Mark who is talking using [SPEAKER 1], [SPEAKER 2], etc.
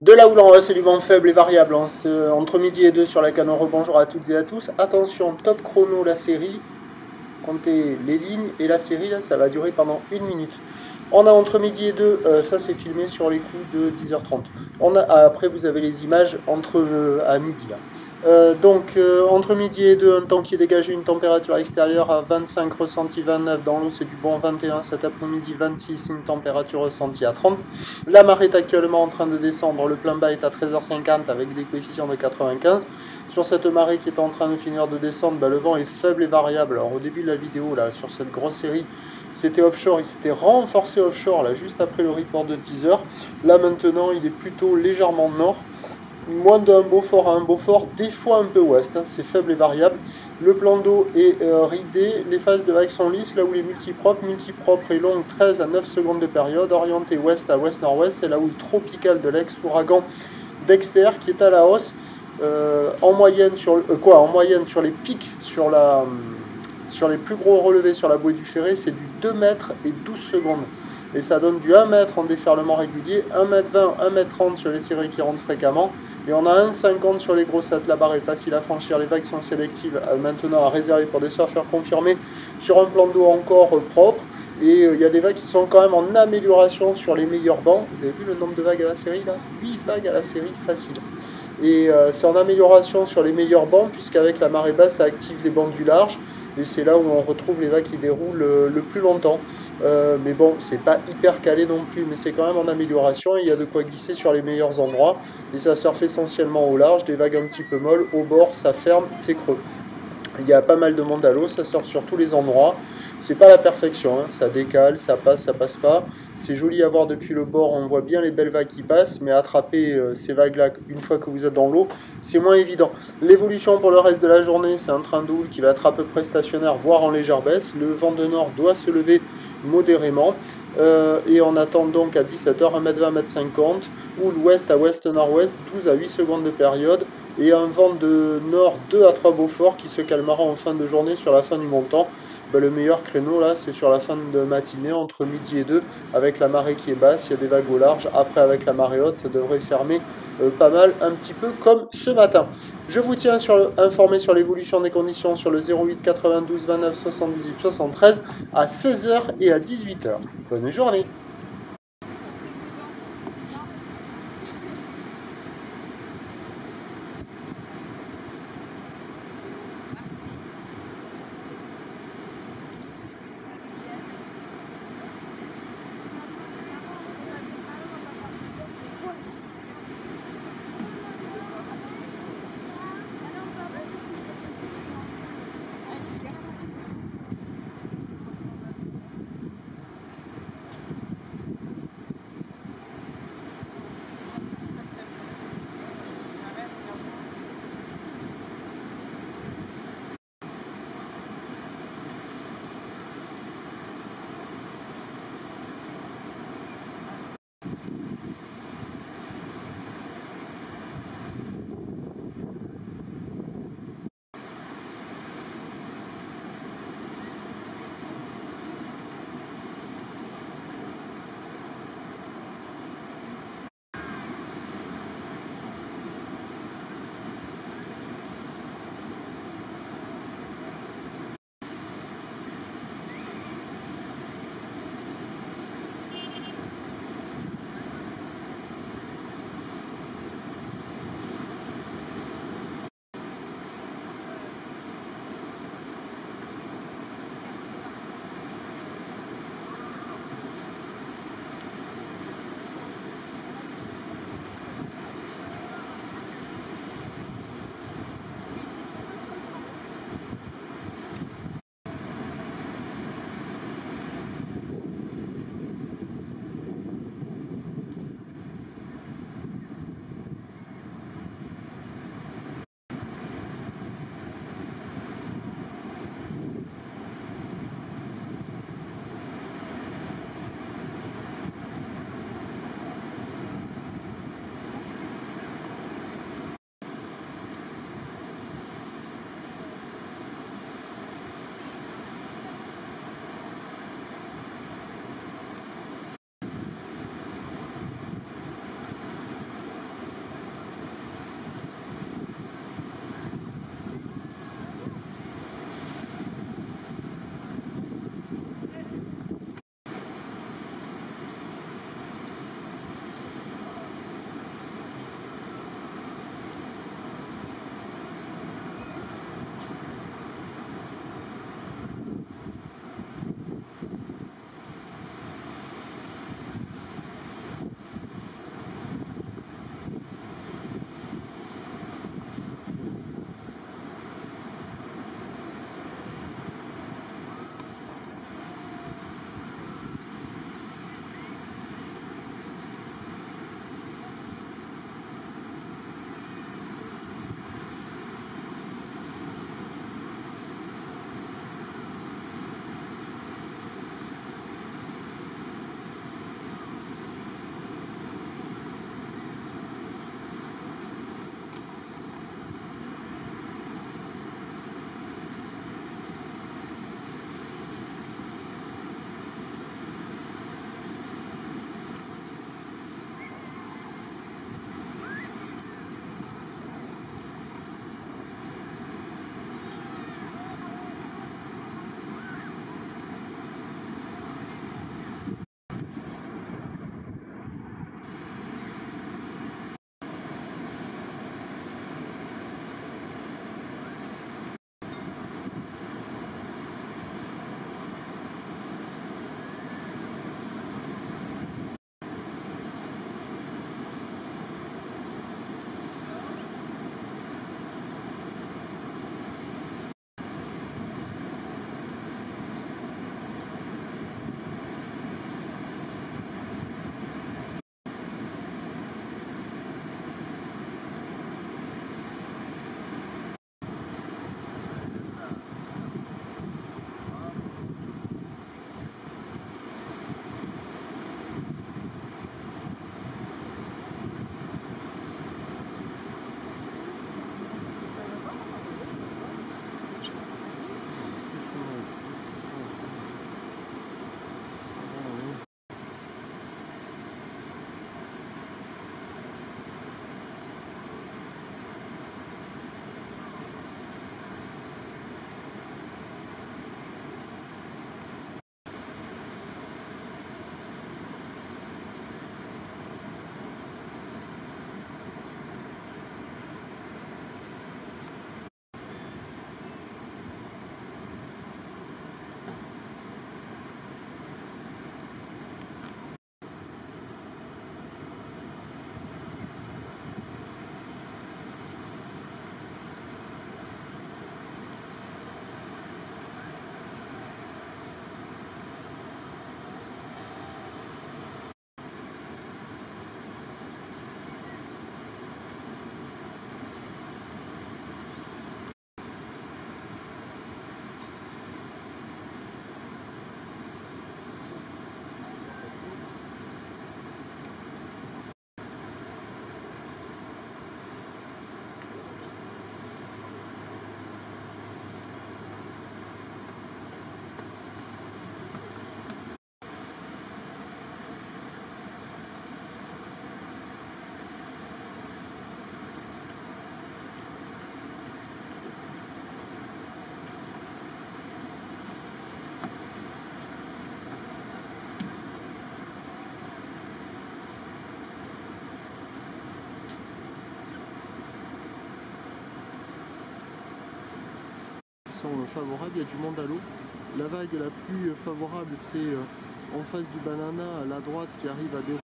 [SPEAKER 1] De la houle en hausse et du vent faible et variable entre midi et 2 sur la canon. Rebonjour à toutes et à tous. Attention, top chrono la série. Comptez les lignes et la série, là, ça va durer pendant 1 minute. On a entre midi et 2, ça c'est filmé sur les coups de 10h30. Après, vous avez les images à midi. Là. Entre midi et 2, un temps qui est dégagé, une température extérieure à 25, ressenti 29. Dans l'eau, c'est du bon 21. Cet après-midi, 26, une température ressentie à 30. La marée est actuellement en train de descendre. Le plein bas est à 13h50 avec des coefficients de 95. Sur cette marée qui est en train de finir de descendre, le vent est faible et variable. Alors au début de la vidéo, là, sur cette grosse série, c'était offshore, il s'était renforcé offshore là, juste après le report de 10h. Là maintenant, il est plutôt légèrement nord. Moins d'un Beaufort à un Beaufort, des fois un peu ouest, c'est faible et variable. Le plan d'eau est ridé, les phases de vagues sont lisses, là où les multipropres et longues, 13 à 9 secondes de période, orienté ouest à ouest-nord-ouest, c'est là où le tropical de l'ex-ouragan Dexter qui est à la hausse. En moyenne sur les pics sur les plus gros relevés sur la bouée du Ferré, c'est du 2 mètres et 12 secondes. Et ça donne du 1 mètre en déferlement régulier, 1m20, 1m30 sur les séries qui rentrent fréquemment. Et on a 1,50 sur les grossettes. La barre est facile à franchir, les vagues sont sélectives, maintenant à réserver pour des surfeurs confirmés sur un plan d'eau encore propre. Et il y a des vagues qui sont quand même en amélioration sur les meilleurs bancs. Vous avez vu le nombre de vagues à la série là? 8 vagues à la série, facile. Et c'est en amélioration sur les meilleurs bancs, puisqu'avec la marée basse, ça active les bancs du large. Et c'est là où on retrouve les vagues qui déroulent le plus longtemps. Mais bon, c'est pas hyper calé non plus, mais c'est quand même en amélioration. Et il y a de quoi glisser sur les meilleurs endroits. Et ça surfe essentiellement au large, des vagues un petit peu molles. Au bord, ça ferme, c'est creux. Il y a pas mal de monde à l'eau, ça sort sur tous les endroits. C'est pas la perfection, hein. Ça décale, ça passe pas. C'est joli à voir depuis le bord, on voit bien les belles vagues qui passent, mais attraper ces vagues-là une fois que vous êtes dans l'eau, c'est moins évident. L'évolution pour le reste de la journée, c'est un train de houle qui va être à peu près stationnaire, voire en légère baisse. Le vent de nord doit se lever modérément. Et on attend donc à 17h 1m20, 1m50, houle ouest à ouest-nord-ouest, 12 à 8 secondes de période, et un vent de nord 2 à 3 Beaufort qui se calmera en fin de journée sur la fin du montant. Le meilleur créneau là c'est sur la fin de matinée entre midi et 2 avec la marée qui est basse, il y a des vagues au large. Après avec la marée haute ça devrait fermer pas mal, un petit peu comme ce matin. Je vous tiens informé sur l'évolution des conditions sur le 08 92 29 78 73 à 16h et à 18h. Bonne journée. sont favorables, il y a du monde à l'eau. La vague la plus favorable, c'est en face du banana à la droite qui arrive à dérouler